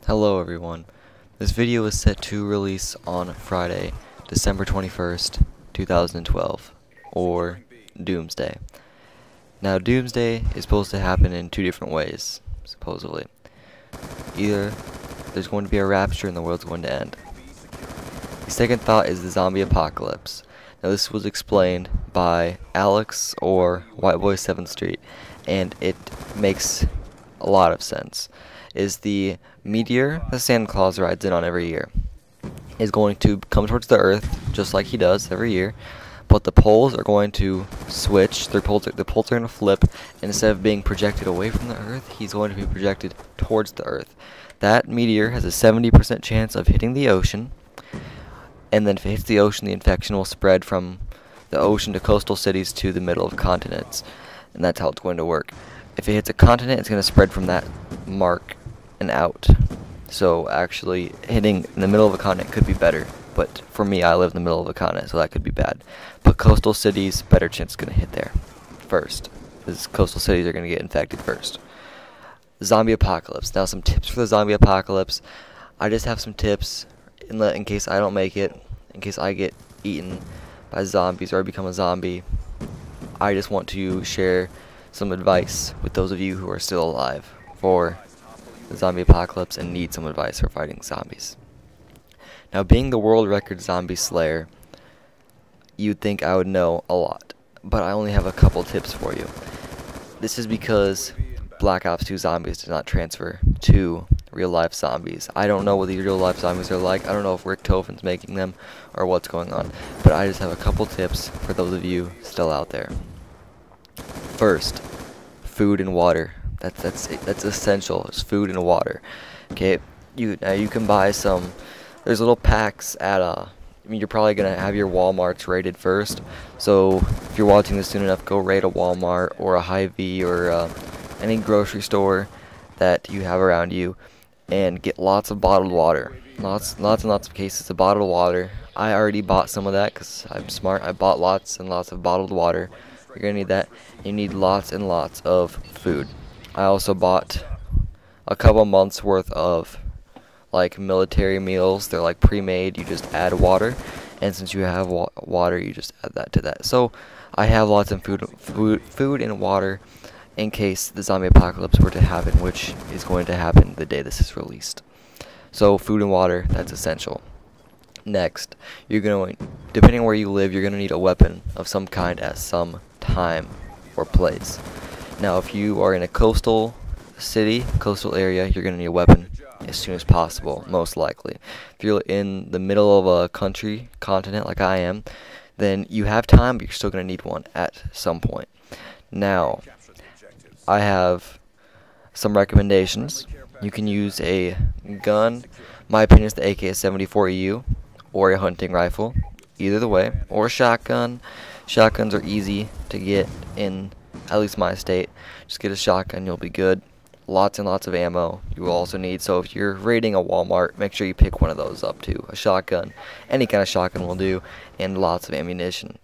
Hello everyone. This video is set to release on Friday, December 21st, 2012, or Doomsday. Now Doomsday is supposed to happen in two different ways, supposedly. Either there's going to be a rapture and the world's going to end. The second thought is the zombie apocalypse. Now this was explained by Alex or White Boy 7th Street, and it makes a lot of sense. Is the meteor that Santa Claus rides in on every year is going to come towards the Earth just like he does every year, but the poles are going to switch. The poles are going to flip, and instead of being projected away from the Earth, he's going to be projected towards the Earth. That meteor has a 70% chance of hitting the ocean, and then if it hits the ocean, the infection will spread from the ocean to coastal cities to the middle of continents, and that's how it's going to work. If it hits a continent, it's going to spread from that mark and out. So actually hitting in the middle of a continent could be better, but for me, I live in the middle of a continent, so that could be bad. But coastal cities, better chance it's going to hit there first, because coastal cities are going to get infected first. Zombie apocalypse. Now some tips for the zombie apocalypse. I just have some tips in case I don't make it, in case I get eaten by zombies or I become a zombie. I just want to share some advice with those of you who are still alive for the zombie apocalypse and need some advice for fighting zombies. Now, being the world record zombie slayer, you'd think I would know a lot, but I only have a couple tips for you. This is because Black Ops 2 zombies did not transfer to real life zombies. I don't know what these real life zombies are like. I don't know if Rick Tofin's making them or what's going on, but I just have a couple tips for those of you still out there. First, food and water. That's essential. It's food and water. Okay, you can buy some. There's little packs at you're probably gonna have your Walmarts rated first. So if you're watching this soon enough, go raid a Walmart or a Hy-Vee or any grocery store that you have around you, and get lots of bottled water. Lots and lots of cases of bottled water. I already bought some of that because I'm smart. I bought lots and lots of bottled water. You're gonna need that. You need lots and lots of food. I also bought a couple months worth of like military meals. They're like pre-made. You just add water, and since you have water, you just add that to that. So I have lots of food and water in case the zombie apocalypse were to happen, which is going to happen the day this is released. So food and water, that's essential. Next, you're going, depending on where you live, you're going to need a weapon of some kind at some time or place. Now, if you are in a coastal city, coastal area, you're going to need a weapon as soon as possible, most likely. If you're in the middle of a continent like I am, then you have time, but you're still going to need one at some point. Now, I have some recommendations. You can use a gun. My opinion is the AK-74EU or a hunting rifle, either the way, or a shotgun. Shotguns are easy to get in at least my state. Just get a shotgun, you'll be good. Lots and lots of ammo you will also need. So if you're raiding a Walmart, make sure you pick one of those up too. A shotgun, any kind of shotgun will do, and lots of ammunition.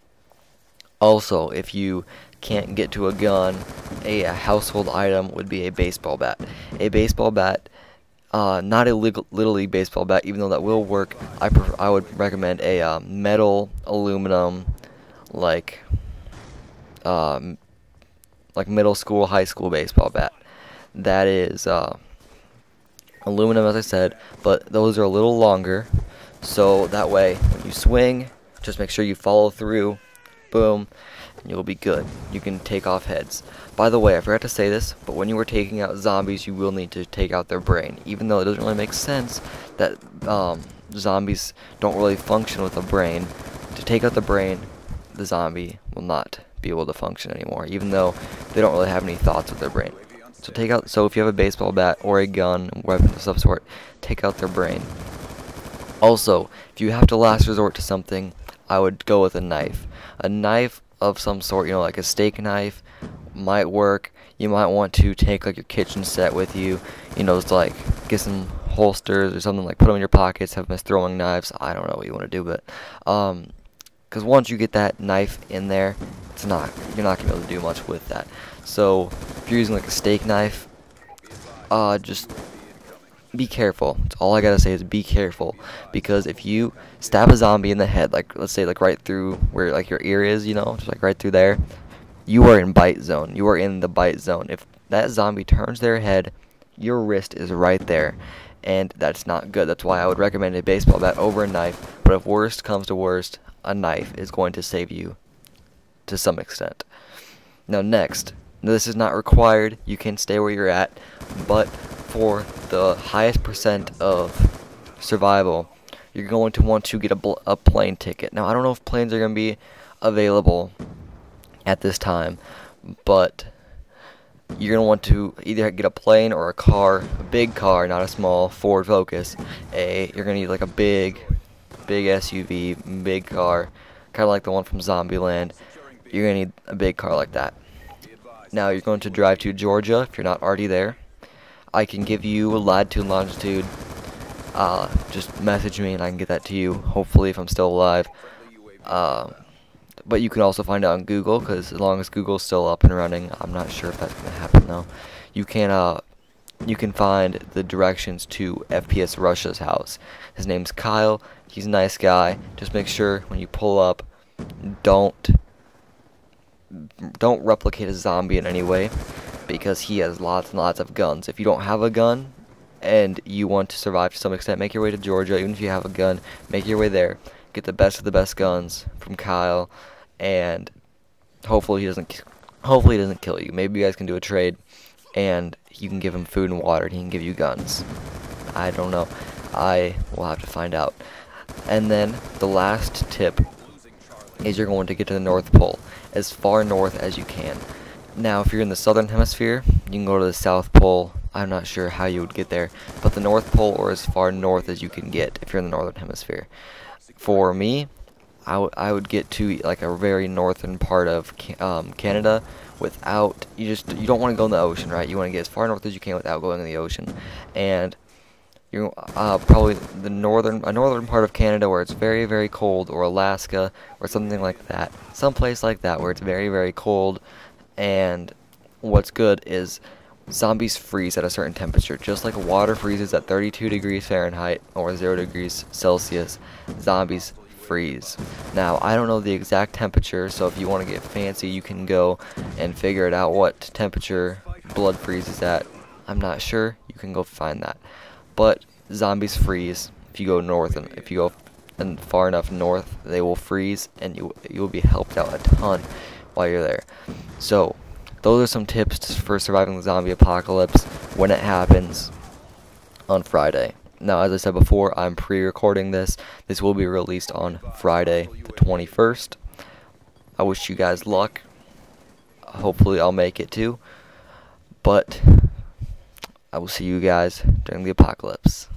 Also, if you can't get to a gun, a household item would be a baseball bat. A baseball bat, not a Little League baseball bat, even though that will work. I would recommend a metal, aluminum, like middle school, high school baseball bat. That is aluminum, as I said, but those are a little longer, so that way when you swing, just make sure you follow through, boom, and you'll be good. You can take off heads. By the way, I forgot to say this, but when you are taking out zombies, you will need to take out their brain, even though it doesn't really make sense that zombies don't really function with a brain. To take out the brain, the zombie will not be able to function anymore, even though they don't really have any thoughts with their brain. So if you have a baseball bat or a gun, weapon of some sort, take out their brain. Also, if you have to last resort to something, I would go with a knife. A knife of some sort, like a steak knife might work. You might want to take like your kitchen set with you, just like get some holsters or something, like put them in your pockets, have them as throwing knives. I don't know what you want to do, but because once you get that knife in there, you're not gonna be able to do much with that. So if you're using like a steak knife, just be careful. That's all I gotta say is be careful, because if you stab a zombie in the head, like let's say like right through where like your ear is, you know, just like right through there, you are in bite zone. You are in the bite zone. If that zombie turns their head, your wrist is right there, and that's not good. That's why I would recommend a baseball bat over a knife, but if worst comes to worst, a knife is going to save you to some extent. Now next, this is not required, you can stay where you're at, but for the highest percent of survival, you're going to want to get a plane ticket. Now I don't know if planes are going to be available at this time, but you're going to want to either get a plane or a car, a big car, not a small Ford Focus. You're going to need like a big SUV, big car, kind of like the one from Zombieland. You're going to need a big car like that. Now you're going to drive to Georgia if you're not already there. I can give you latitude and longitude. Just message me and I can get that to you, hopefully, if I'm still alive. But you can also find it on Google, because as long as Google's still up and running, I'm not sure if that's going to happen though. You can find the directions to FPS Russia's house. His name's Kyle. He's a nice guy. Just make sure when you pull up, don't replicate a zombie in any way, because he has lots and lots of guns. If you don't have a gun and you want to survive to some extent, make your way to Georgia. Even if you have a gun, make your way there. Get the best of the best guns from Kyle, and hopefully he doesn't kill you. Maybe you guys can do a trade, and you can give him food and water, and he can give you guns. I don't know. I will have to find out. And then the last tip is you're going to get to the North Pole, as far north as you can. Now, if you're in the southern hemisphere, you can go to the South Pole. I'm not sure how you would get there, but the North Pole, or as far north as you can get if you're in the northern hemisphere. For me, I would get to like a very northern part of Canada without, you don't want to go in the ocean, right? You want to get as far north as you can without going in the ocean. And you're probably a northern part of Canada where it's very, very cold, or Alaska or something like that. Someplace like that where it's very, very cold, and what's good is zombies freeze at a certain temperature. Just like water freezes at 32 degrees Fahrenheit or 0 degrees Celsius, zombies freeze. Now, I don't know the exact temperature, so if you want to get fancy, you can go and figure it out what temperature blood freezes at. I'm not sure. You can go find that. But zombies freeze if you go north, and if you go far enough north, they will freeze, and you will be helped out a ton while you're there. So those are some tips for surviving the zombie apocalypse when it happens on Friday. Now, as I said before, I'm pre-recording this. This will be released on Friday the 21st. I wish you guys luck. Hopefully I'll make it too. But I will see you guys during the apocalypse.